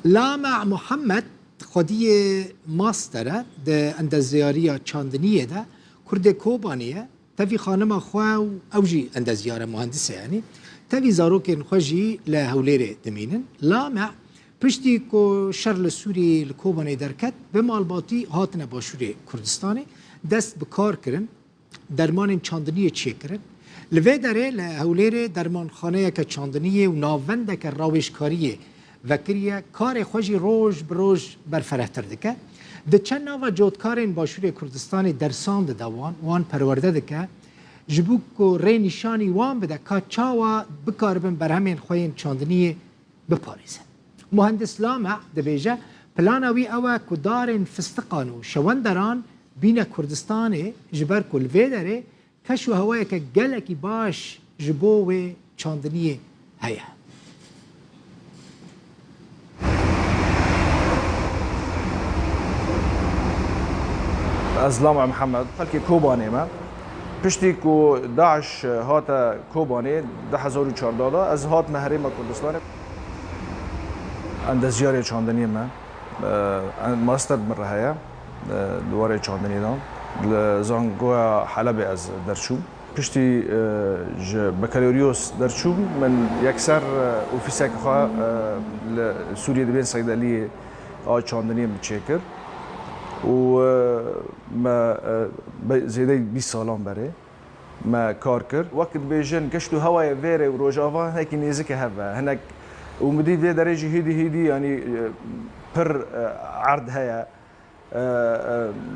لامع محمد خودی ماستره ده اندازیاری چاندنیه ده کرد کوبانیه تفی خانم خواه و اوجی اندازیار مهندسه یعنی تفی زاروکن خوشی لهولیر دمینن لامع پشتی که شر سوری لکوبانی درکت به مالباتی هاتن باشوری کردستانی دست بکار کرن درمان چاندنی چی کرن لوی داره لهولیر درمان خانه که چاندنیه و ناونده که راوشکاریه وکریه کار خوشی روز بروز برفرهتر دکه ده چند ناو جودکارین باشوری کردستانی درسان ده دوان وان پرورده دکه جبوک کو ری نشانی وان بده که چاوا بکاربن بر همین خوین چاندنی بپاریزن مهندس لامع ده بیجه پلانوی اوه که دارن فستقانو شوندران بین کردستانی جبر کل وی داره کشو هوای که گلکی باش جبو چاندنی هیا از لامع محمد خلکی کوبانی ما پشتی کو داعش هات کوبانی 2014 از هات مهریم کردستان اندازیار چاندنی ما ماستر مرهایا دواره چاندنی دام زانگو حلب از درچوب پشتی بکالوریوس درچوب من یکسر اوفیسک خواه سوریه دبیر صیدلی چاندنی بچکر و ما زیده 20 سالان بره ما کار کرد وقت بیجن گشتو هوای ویره و روجاوا هنکی نیزک هوا هنک و مدی وی درجه هیدی یعنی پر عرض هيا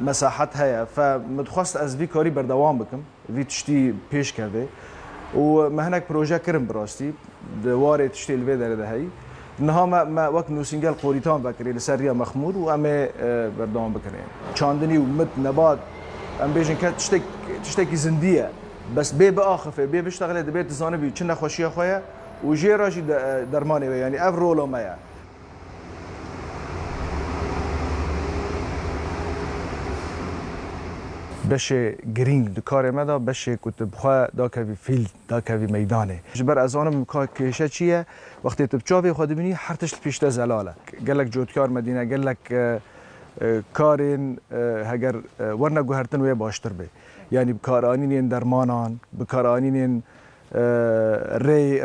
مساحت هيا فمتخصص از وی کاری بردوام بکم وی تشتی پیش کرده و ما هنک پروژه کرم براستی دواره تشتی الوی داره هی نها ما وقت نوسینگل قوریتان بکری لسریا مخمور و امه بردوام بکنیم چاندنی و مت نبات ام بیشن که تشتکی زندیه بس بی بآخفه بی بشتغله دبیت زانبی چه نخوشی خواه و جی راشی درمانی و یعنی اف رولو مایا بشه گرینگ دکار ما دا بشه کتب خواه دا کوی فیلد دا کوی میدانه جبر از آنم کیشه چیه وقتی تبچاوی خود بینی هر تشت پیشته زلاله گلک جودکار مدینه گلک کارین هگر ورنه گوهرتن وی باشتر به یعنی بکارانین درمانان بکارانین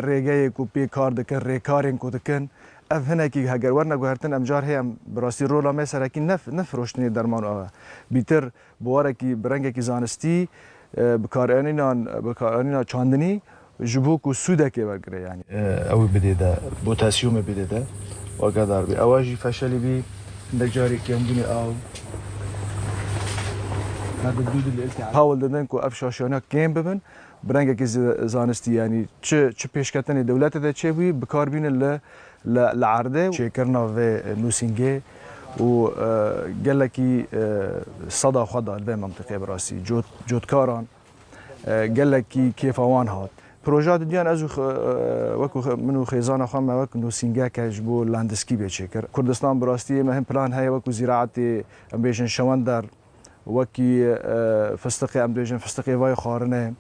ریگه کو پی کار دکن ری کارین کو دکن اف هنه کی هگر ورنه گوهرتن امجار هم براستی رولا مثلا کی نفروشتنی درمان آه بیتر بواره کی برنگه کی زانستی بکارانینا چاندنی جبو کو سوده کی برگره یعنی او بدیده پوتاسیوم بدیده و قدر بی اواجی فشلی بی نجاری کی همونی او حاول دادن کو افشاشانا کم ببن برنگه کی زانستی یعنی چه پیشکتن دولت ده چه بی بکار بین لعرضه چه کرنا و نوسینگه و گلکی صدا خدا به منطقه براسی جودکاران گلکی کیفوان هات پروژه دیان از وکو منو خیزان خام وکو نوسینگه کج بو لندسکی بچکر کردستان براستی مهم پلان های وکو زراعت ام بیشن شواندر وکی فستقی ام بیشن فستقی وای خارنه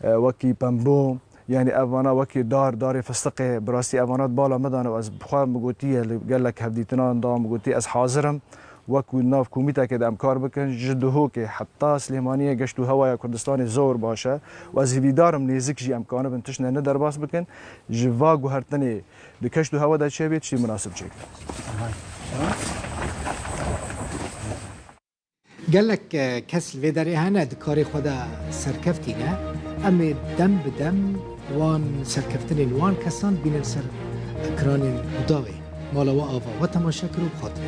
وکی پنبوم یعنی اوانا وکی دار فستقی براستی اوانات بالا مدانه و از بخواه مگوتی قال لك هبدیتنان دام مگوتی از حاضرم وکو ناف کومیتا که دام کار بکن جدهو که حتی سلیمانیه گشتو هوای کردستان زور باشه و از هویدارم نیزک جی امکانه بنتشنه نه درباس بکن جوا گوهرتنی دکشتو هوا دا چه بید چی مناسب چه قال لك كاس الفيداري هنا دكاري خدا سركفتينا أمي دم بدم وان سركفتني وان كسان بين السر أكران وداوي مالا وآفا وتماشكرو بخاطر